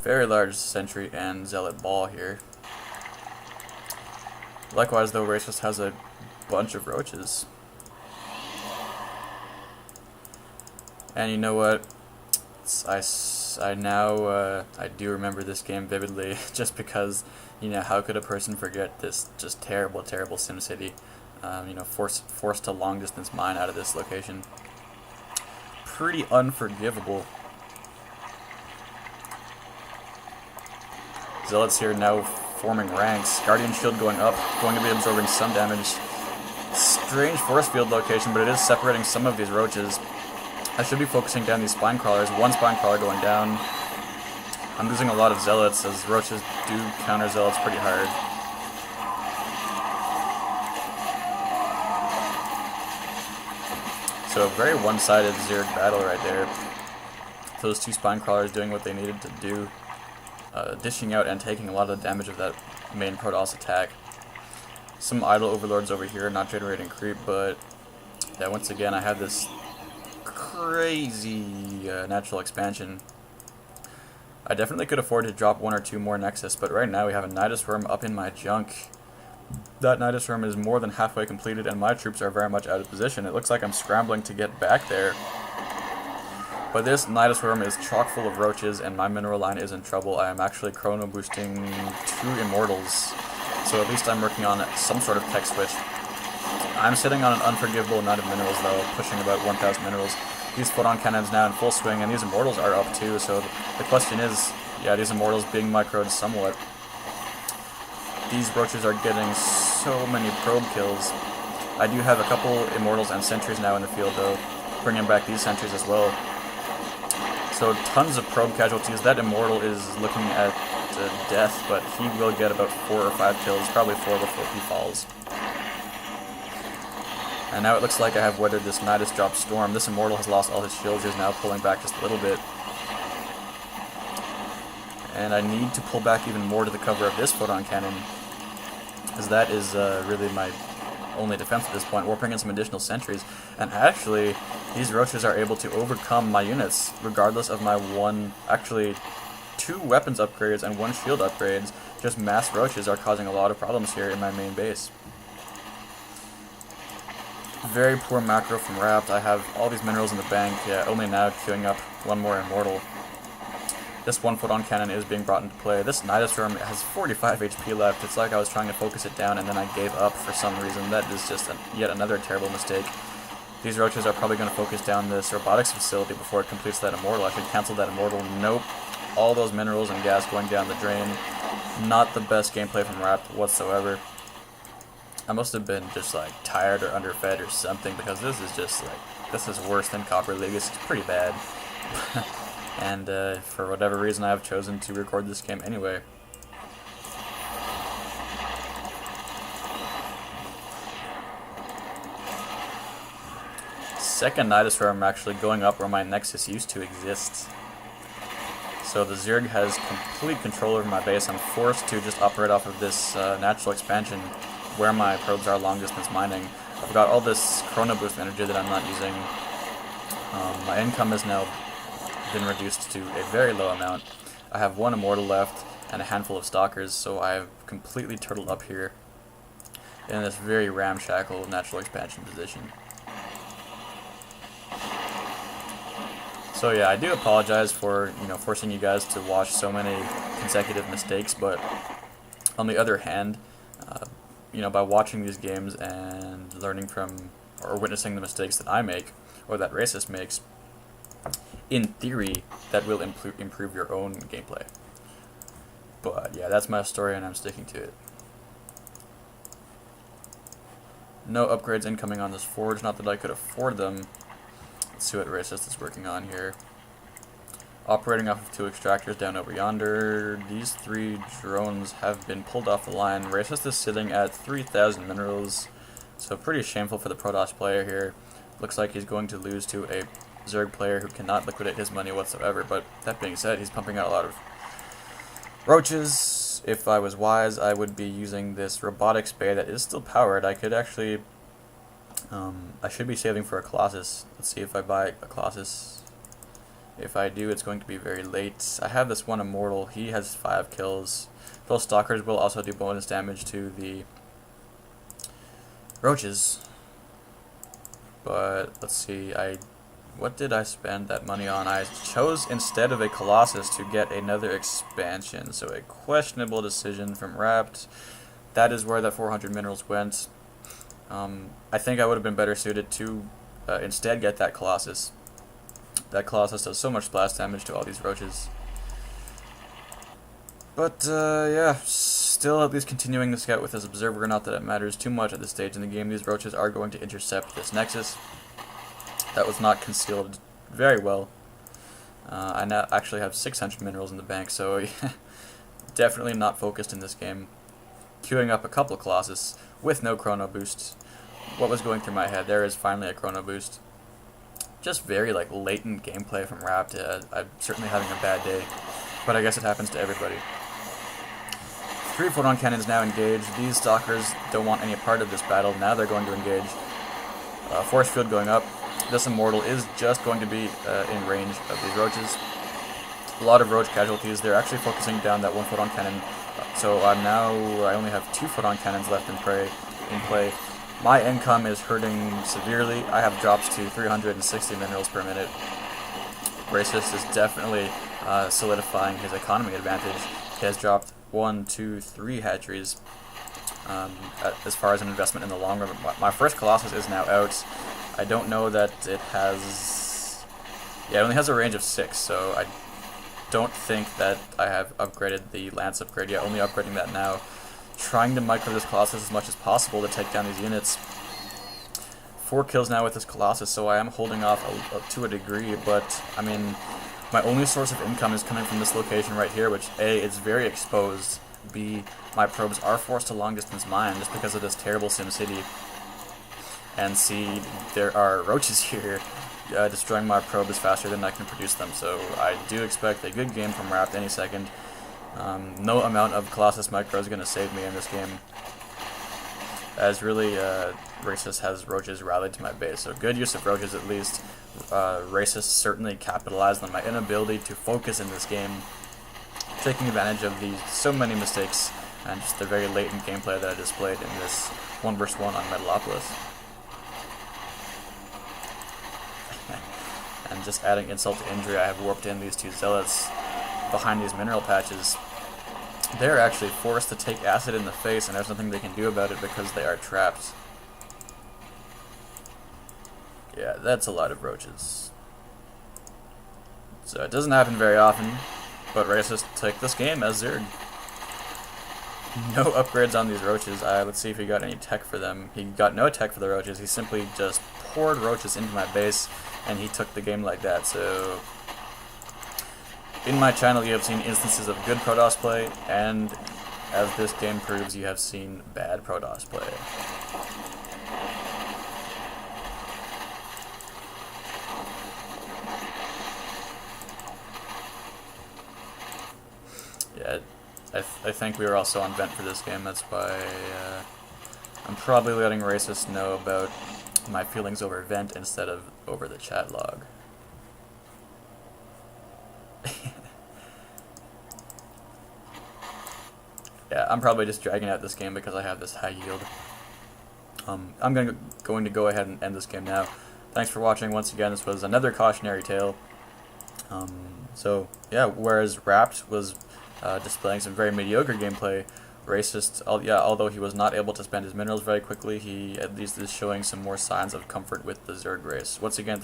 very large sentry and zealot ball here. Likewise, though, Racist has a bunch of roaches. And you know what? I do remember this game vividly, just because, you know, how could a person forget this just terrible, terrible SimCity? You know, forced to long distance mine out of this location. Pretty unforgivable. Zealots here now forming ranks. Guardian Shield going up, going to be absorbing some damage. Strange force field location, but it is separating some of these roaches. I should be focusing down these spine crawlers. One spine crawler going down. I'm losing a lot of zealots, as roaches do counter zealots pretty hard. So a very one-sided Zerg battle right there. Those two spine crawlers doing what they needed to do. Dishing out and taking a lot of the damage of that main Protoss attack. Some idle overlords over here not generating creep, but yeah, once again I have this crazy natural expansion. I definitely could afford to drop one or two more Nexus, but right now we have a Nidus Worm up in my junk. That Nidus Worm is more than halfway completed and my troops are very much out of position. It looks like I'm scrambling to get back there. But this Nidus Worm is chock full of roaches and my mineral line is in trouble. I am actually chrono boosting 2 Immortals, so at least I'm working on some sort of tech switch. I'm sitting on an unforgivable amount of minerals though, pushing about 1,000 minerals. These photon cannons now in full swing, and these Immortals are up too, so the question is, yeah, these Immortals being microed somewhat. These roaches are getting so many probe kills. I do have a couple Immortals and sentries now in the field though, bringing back these sentries as well. So tons of probe casualties. That Immortal is looking at death, but he will get about 4 or 5 kills, probably 4 before he falls. And now it looks like I have weathered this Nidus drop storm. This Immortal has lost all his shields. He's now pulling back just a little bit. And I need to pull back even more to the cover of this photon cannon, because that is really my only defense at this point. We're bringing in some additional sentries, and actually these roaches are able to overcome my units regardless of my actually 2 weapons upgrades and 1 shield upgrades. Just mass roaches are causing a lot of problems here in my main base. Very poor macro from Rapt. I have all these minerals in the bank, yeah, only now queuing up 1 more Immortal. This 1 photon cannon is being brought into play. This Nidus Worm has 45 HP left. It's like I was trying to focus it down and then I gave up for some reason. That is just yet another terrible mistake. These roaches are probably going to focus down this robotics facility before it completes that Immortal. I should cancel that Immortal. Nope. All those minerals and gas going down the drain. Not the best gameplay from Rapt whatsoever. I must have been just like tired or underfed or something, because this is just like, this is worse than Copper League. It's pretty bad. And for whatever reason I have chosen to record this game anyway. Second Nidus Worm actually going up where my Nexus used to exist. So the Zerg has complete control over my base. I'm forced to just operate off of this natural expansion where my probes are long distance mining. I've got all this chrono boost energy that I'm not using. My income has now been reduced to a very low amount. I have 1 Immortal left and a handful of Stalkers, so I have completely turtled up here in this very ramshackle natural expansion position. So yeah, I do apologize for, you know, forcing you guys to watch so many consecutive mistakes, but on the other hand, you know, by watching these games and learning from or witnessing the mistakes that I make or that Racist makes, in theory, that will improve your own gameplay. But yeah, that's my story and I'm sticking to it. No upgrades incoming on this forge, not that I could afford them. Let's see what Racist is working on here. Operating off of 2 extractors down over yonder. These 3 drones have been pulled off the line. Racist is sitting at 3,000 minerals, so pretty shameful for the Protoss player here. Looks like he's going to lose to a Zerg player who cannot liquidate his money whatsoever, but that being said, he's pumping out a lot of roaches. If I was wise, I would be using this robotics bay that is still powered. I could actually, I should be saving for a Colossus. Let's see if I buy a Colossus. If I do, it's going to be very late. I have this one immortal. He has 5 kills. Those stalkers will also do bonus damage to the roaches. But let's see, what did I spend that money on? I chose, instead of a Colossus, to get another expansion. So a questionable decision from Rapt. That is where the 400 minerals went. I think I would have been better suited to instead get that Colossus. That Colossus does so much splash damage to all these roaches. But yeah, still at least continuing to scout with this observer. Not that it matters too much at this stage in the game. These roaches are going to intercept this nexus. That was not concealed very well. I now actually have 600 minerals in the bank, so definitely not focused in this game. Queuing up a couple Colossus with no chrono boost. What was going through my head? There is finally a chrono boost. Just very latent gameplay from Rapt. I'm certainly having a bad day, but I guess it happens to everybody. 3 photon cannons now engaged. These stalkers don't want any part of this battle. Now they're going to engage. Force field going up. This immortal is just going to be in range of these roaches. A lot of roach casualties. They're actually focusing down that 1 photon cannon. So I only have 2 photon cannons left in play. My income is hurting severely. I have drops to 360 minerals per minute. Racist is definitely solidifying his economy advantage. He has dropped 1, 2, 3 hatcheries as far as an investment in the long run. My first Colossus is now out. I don't know that it has... Yeah, it only has a range of 6, so I don't think that I have upgraded the Lance upgrade yet. Only upgrading that now. Trying to micro this Colossus as much as possible to take down these units. 4 kills now with this Colossus, so I am holding off to a degree, but I mean, my only source of income is coming from this location right here, which A, is very exposed, B, my probes are forced to long distance mine just because of this terrible SimCity, and C, there are roaches here destroying my probes faster than I can produce them, so I do expect a good game from Rapt any second. No amount of Colossus micro is going to save me in this game, as really Racist has roaches rallied to my base, so good use of roaches at least. Racist certainly capitalized on my inability to focus in this game, taking advantage of so many mistakes and just the very latent gameplay that I displayed in this 1 vs 1 on Metalopolis. And just adding insult to injury, I have warped in these 2 zealots behind these mineral patches. They're actually forced to take acid in the face, and there's nothing they can do about it because they are trapped. Yeah, that's a lot of roaches. So it doesn't happen very often, but Racist took this game as Zerg. No upgrades on these roaches. Let's see if he got any tech for them. He got no tech for the roaches. He simply just poured roaches into my base, and he took the game like that. So in my channel you have seen instances of good Protoss play, and as this game proves, you have seen bad Protoss play. Yeah, I think we were also on vent for this game, that's why I'm probably letting Racist know about my feelings over vent instead of over the chat log. Yeah, I'm probably just dragging out this game because I have this high yield. I'm going to go ahead and end this game now. Thanks for watching once again. This was another cautionary tale. So yeah, whereas Rapt was displaying some very mediocre gameplay, Racist, although he was not able to spend his minerals very quickly, he at least is showing some more signs of comfort with the Zerg race. Once again,